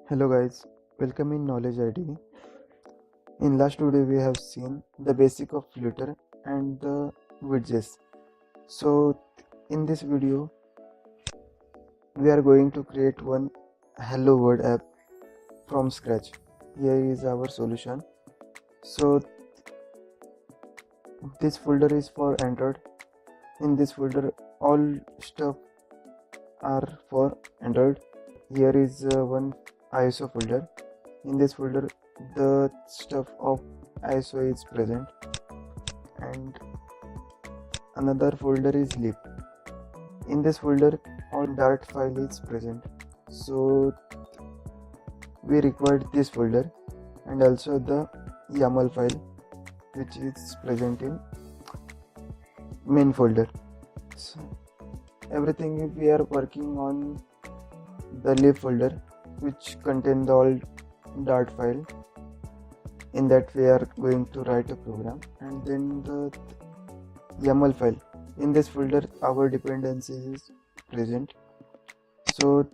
Hello guys, welcome in Knowledge ID. In last video we have seen the basic of Flutter and the widgets. So in this video we are going to create one Hello World app from scratch. Here is our solution. So this folder is for Android. In this folder all stuff are for Android. Here is one ISO folder. In this folder the stuff of ISO is present, and another folder is lib. In this folder all Dart file is present, so we required this folder and also the YAML file which is present in main folder. So everything we are working on the lib folder which contain the all Dart file. In that we are going to write a program, and then the YAML file. In this folder our dependencies is present. So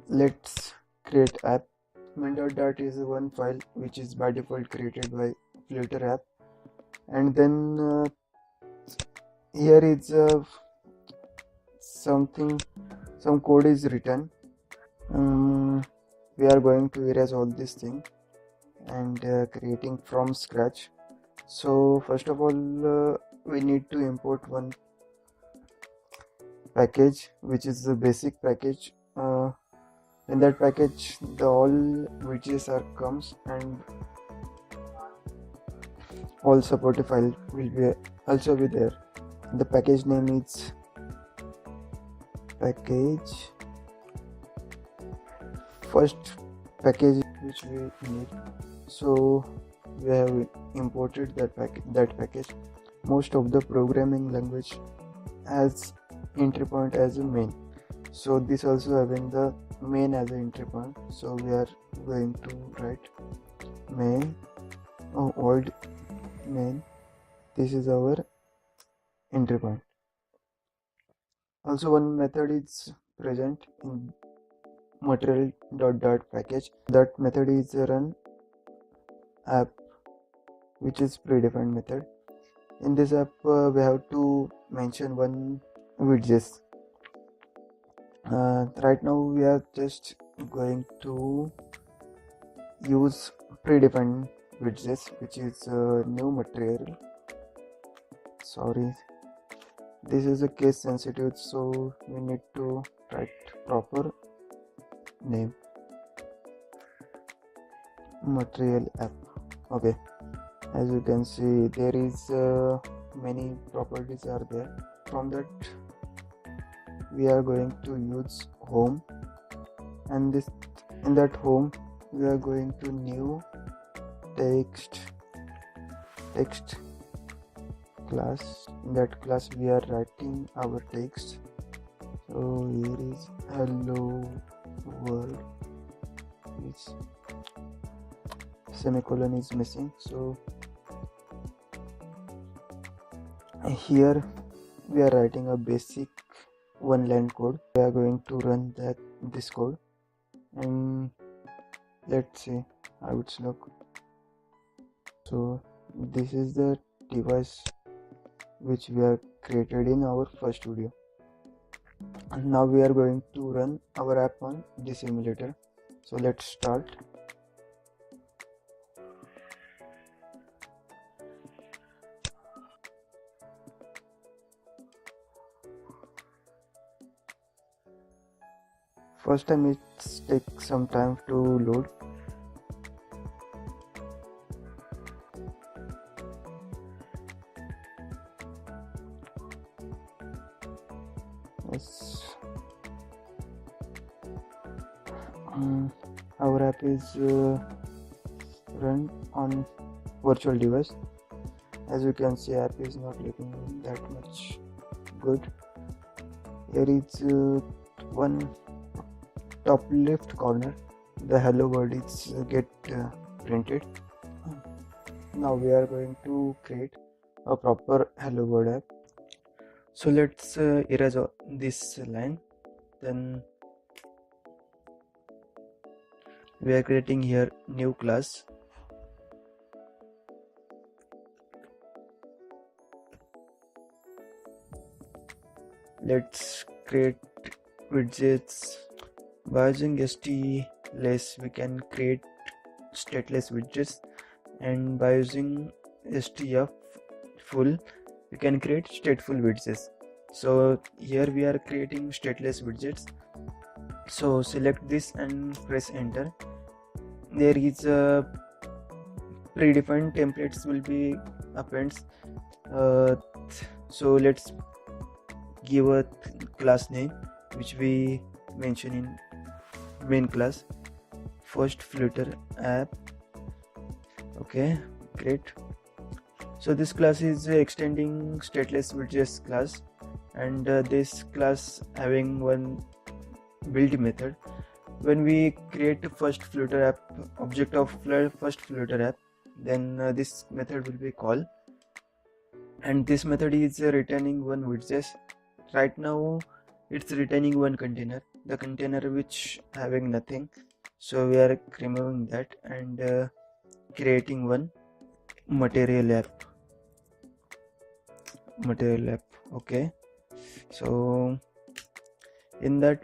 let's create app. main.dart is one file which is by default created by Flutter app, and then here is some code is written. We are going to erase all this thing and creating from scratch. So first of all we need to import one package which is the basic package. In that package the all widgets are comes, and all supported file will be also be there. The package name is package. First package which we need, so we have imported that package. Most of the programming language has entry point as a main, so this also having the main as an entry point. So we are going to write main old main. This is our entry point. Also one method is present in material.dart package. That method is run app, which is predefined method. In this app we have to mention one widgets. Right now we are just going to use predefined widgets, which is new material. Sorry, this is a case sensitive, so we need to write proper name, material app. Okay, as you can see there is many properties are there. From that we are going to use home, and this in that home we are going to new text class. In that class we are writing our text. So here is hello world, which semicolon is missing, so here we are writing a basic one line code. We are going to run this code, and let's see how it's look. So this is the device which we have created in our first video, and now we are going to run our app on this emulator. So let's start. First time it takes some time to load. Yes. Our app is run on virtual device. As you can see, app is not looking that much good. Here is one top left corner, the hello world is get printed. Now we are going to create a proper hello world app. So let's erase this line. Then we are creating here new class. Let's create widgets. By using stateless we can create stateless widgets, and by using stf full we can create stateful widgets. So here we are creating stateless widgets. So select this and press enter. There is a predefined templates will be appends. So let's give a class name which we mention in main class, first Flutter app. Okay, great. So this class is extending stateless widgets class, and this class having one build method. When we create the first Flutter app object of first Flutter app, then this method will be called, and this method is returning one widget. Right now it's returning one container, the container which having nothing, so we are removing that and creating one material app. Okay, so in that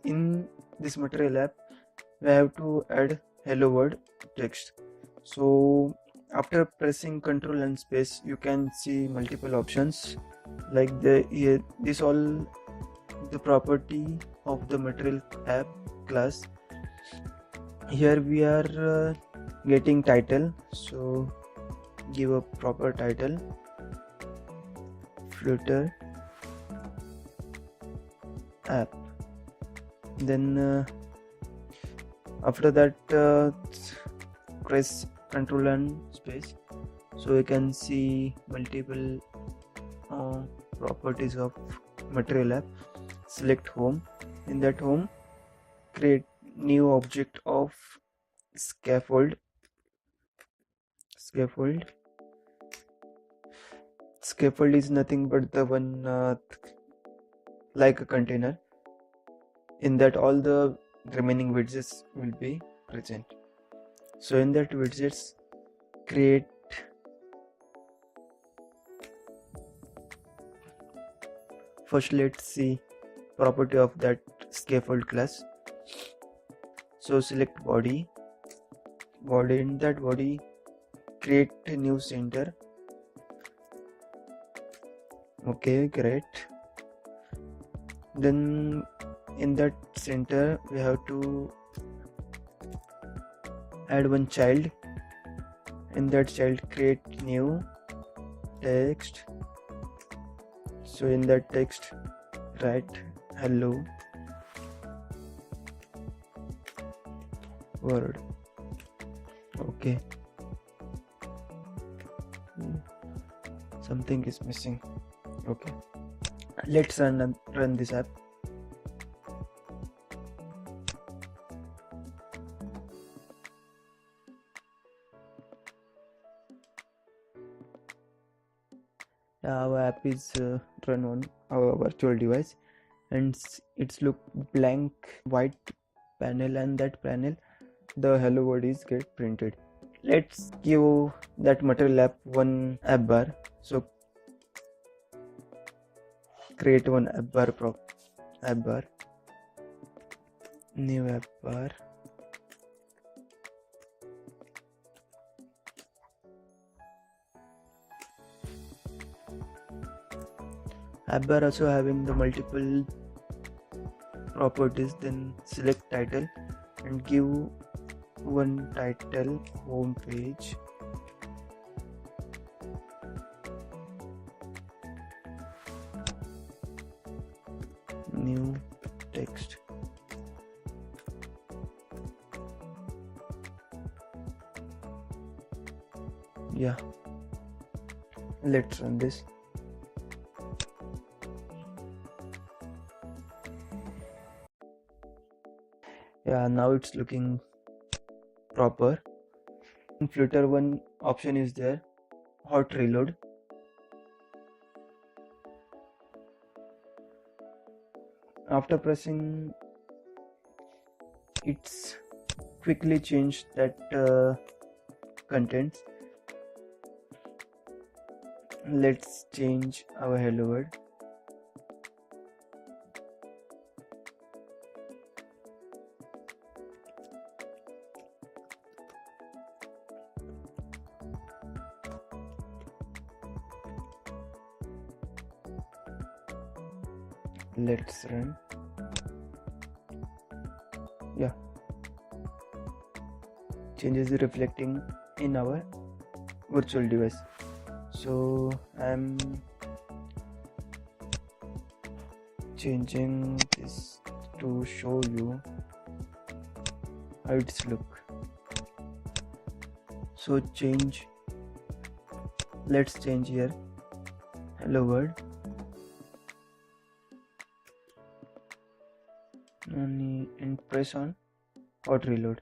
in this material app we have to add hello world text. So after pressing Ctrl and space you can see multiple options like this all the property of the material app class. Here we are getting title, so give a proper title, Flutter app. Then after that press Ctrl and space, so you can see multiple properties of material app. Select home. In that home create new object of scaffold. Scaffold is nothing but the one like a container. In that all the remaining widgets will be present. So in that widgets create first, let's see property of that scaffold class. So select body. In that body create a new center. Okay, great. Then in that center we have to add one child. In that child create new text. So in that text write hello world. Okay, something is missing. Okay, let's run this app. Our app is run on our virtual device, and it's look blank white panel, and that panel the hello world is get printed. Let's give that material app one app bar. So create one app bar, new app bar. App bar also having the multiple properties. Then select title and give one title, home page. New text. Yeah, let's run this. Yeah, now it's looking proper. In Flutter one option is there, hot reload. After pressing, it's quickly change that contents. Let's change our hello world. Let's run. Yeah, changes reflecting in our virtual device. So I'm changing this to show you how it's look. So let's change here hello world and press on hot reload.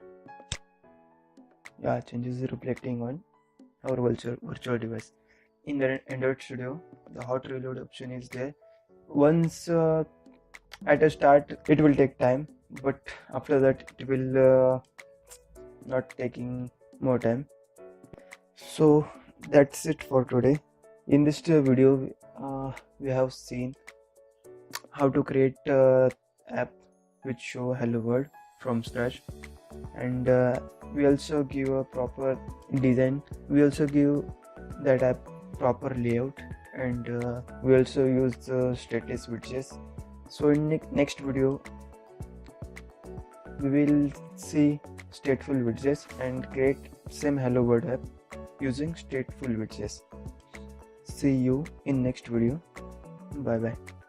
Yeah, changes reflecting on our virtual device. In the Android Studio, the hot reload option is there. Once at a start it will take time, but after that it will not taking more time. So that's it for today. In this video we have seen how to create app which show hello world from scratch, and we also give a proper design. We also give that app proper layout, and we also use the stateless widgets. So in next video we will see stateful widgets and create same hello world app using stateful widgets. See you in next video. Bye bye.